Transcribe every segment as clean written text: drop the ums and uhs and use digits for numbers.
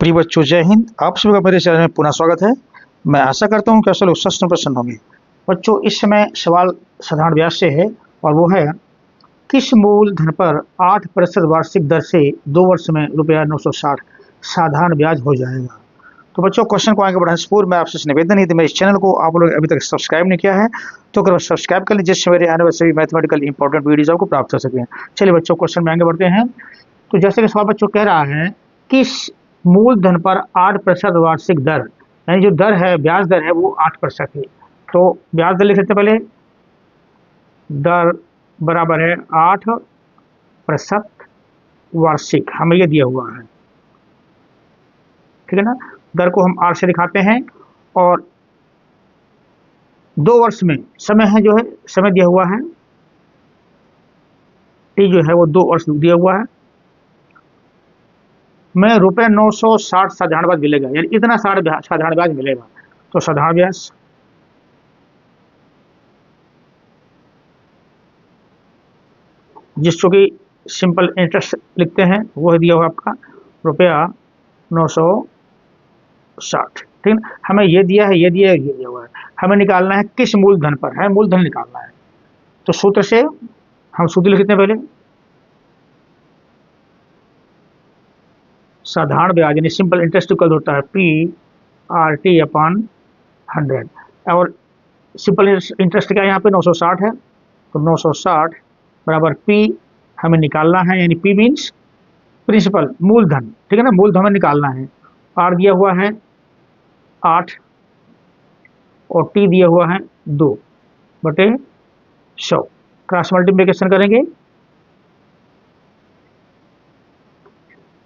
प्रिय बच्चों, जय हिंद। आप सभी का मेरे चैनल में पुनः स्वागत है। मैं आशा करता हूं कि आप सब लोग स्वस्थ प्रसन्न होंगे। बच्चों, इस समय सवाल साधारण ब्याज से है और वो है, किस मूलधन पर 8% वार्षिक दर से 2 वर्ष में ₹960 साधारण ब्याज हो जाएगा। तो बच्चों, क्वेश्चन को आगे बढ़ाने से पूर्व मैं आपसे निवेदन है कि मेरे इस चैनल को आप लोग अभी तक सब्सक्राइब नहीं किया है तो अगर सब्सक्राइब कर लीजिए, जिससे मेरे आने वाले सभी मैथमेटिकल इंपॉर्टेंट वीडियोज आपको प्राप्त हो सकें। चलिए बच्चों, क्वेश्चन में आगे बढ़ते हैं। तो जैसे कि सवाल बच्चों कह रहा है, किस मूलधन पर 8% वार्षिक दर, यानी जो दर है, ब्याज दर है, वो 8% है। तो ब्याज दर लिख लेते पहले। दर बराबर है 8% वार्षिक, हमें ये दिया हुआ है, ठीक है ना। दर को हम 8 से दिखाते हैं और 2 वर्ष में समय है, जो है समय दिया हुआ है, टी जो है वो 2 वर्ष दिया हुआ है, में ₹960 साधारण ब्याज मिलेगा, यानी इतना साधारण ब्याज मिलेगा। तो साधारण ब्याज जिसको कि सिंपल इंटरेस्ट लिखते हैं वो है दिया हुआ आपका ₹960, ठीक है। हमें ये दिया है, ये दिया है, ये दिया हुआ है। हमें निकालना है किस मूलधन पर है, मूलधन निकालना है। तो सूत्र से हम सूत्र लिखते हैं पहले। साधारण ब्याज यानी सिंपल इंटरेस्ट इक्वल होता है PRT/100, और सिंपल इंटरेस्ट क्या है यहाँ पे 960 है। तो 960 बराबर P हमें निकालना है, यानी P मीन्स प्रिंसिपल, मूलधन, ठीक है ना। मूलधन हमें निकालना है। R दिया हुआ है 8 और T दिया हुआ है 2/100। क्रॉस मल्टीप्लिकेशन करेंगे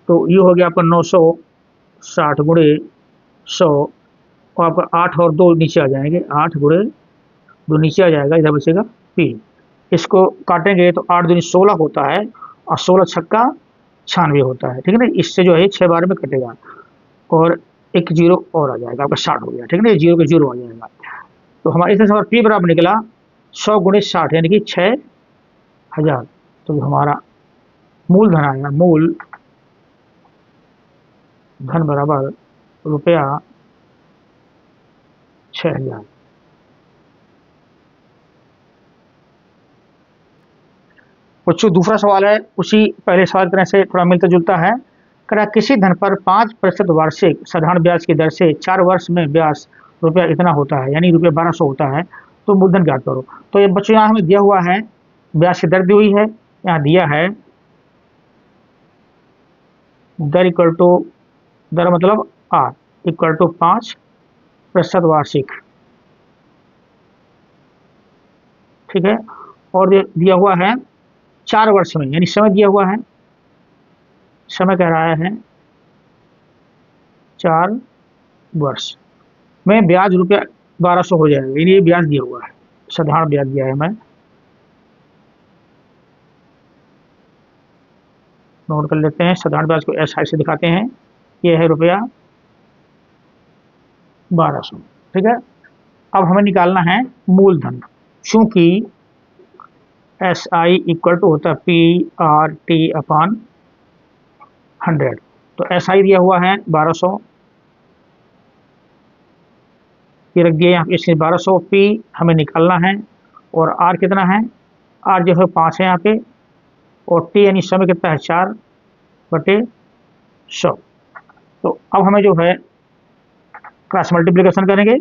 तो ये हो गया आपका 960 गुणे 100, और आपका 8 और 2 नीचे आ जाएंगे, 8 गुणे 2 नीचे आ जाएगा, इधर बचेगा P। इसको काटेंगे तो 8 दूनी 16 होता है और 16 छक्का 96 होता है, ठीक है ना। इससे जो है 6 बार में कटेगा और एक जीरो और आ जाएगा, आपका 60 हो गया, ठीक है ना। जीरो के जीरो आ जाएगा। तो हमारे इस सवाल P बराबर निकला 100 गुणे 60, यानी कि 6000। तो हमारा मूलधन आएगा, मूल धन बराबर ₹6000। बच्चों, दूसरा सवाल है उसी पहले सवाल की तरह से थोड़ा मिलता जुलता है। कह किसी धन पर 5% वार्षिक साधारण ब्याज की दर से 4 वर्ष में ब्याज रुपया इतना होता है, यानी ₹1200 होता है। तो मूलधन ज्ञात करो। तो ये बच्चों यहाँ हमें दिया हुआ है, ब्याज की दर दी हुई है, यहाँ दिया है दर इक्वल टू, दर मतलब R इक्वल टू 5% वार्षिक, ठीक है। और दिया हुआ है 4 वर्ष में, यानी समय दिया हुआ है, समय कह रहा है 4 वर्ष में ब्याज ₹1200 हो जाएगा, यानी ये ब्याज दिया हुआ है, साधारण ब्याज दिया है। मैं नोट कर लेते हैं, साधारण ब्याज को SI से दिखाते हैं। ये है ₹1200, ठीक है। अब हमें निकालना है मूलधन, चूंकि SI इक्वल टू होता है PRT/100। तो SI दिया हुआ है 1200, ये रख दिया यहाँ पे, इसके 1200 P हमें निकालना है, और R कितना है, R जो है 5 है यहाँ पे, और T यानी समय कितना है 4/100। तो अब हमें जो है क्रॉस मल्टीप्लिकेशन करेंगे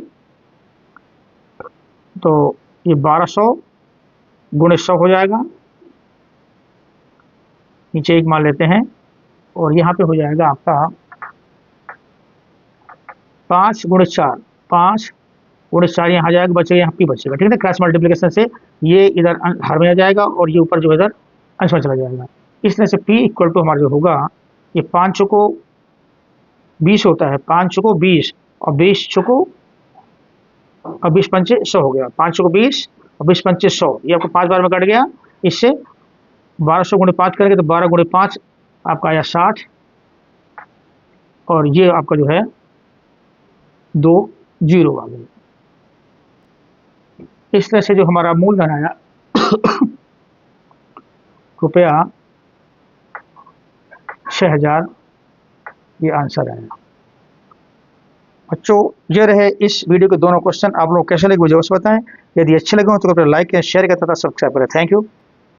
तो ये 1200 गुणे 100 हो जाएगा, नीचे 1 मान लेते हैं, और यहाँ पे हो जाएगा आपका 5 गुणे 4, 5 गुणे 4 यहाँ आ जाएगा, बचेगा यहाँ P बचेगा, ठीक है ना। क्रॉस मल्टीप्लिकेशन से ये इधर हर में आ जाएगा और ये ऊपर जो इधर अंश में चला जाएगा। इस तरह से P इक्वल टू हमारा जो होगा, ये 5 चौको 20 होता है, 5 चौको 20 और 20 चौको और 20 पंचे 100 हो गया, 5 चौको 20 और 20 पंचे 100, ये आपको 5 बार में कट गया। इससे 1200 गुणे 5 करेंगे तो 12 गुणे 5 आपका आया 60, और ये आपका जो है 2 जीरो आ गए। इस तरह से जो हमारा मूलधन आया ₹6000, ये आंसर आया। बच्चों ये रहे इस वीडियो के दोनों क्वेश्चन। आप लोग कैसे लगे मुझे अवश्य बताएं। यदि अच्छे लगे हो तो कृपया लाइक करें, शेयर करें तथा सब्सक्राइब करें। Thank you.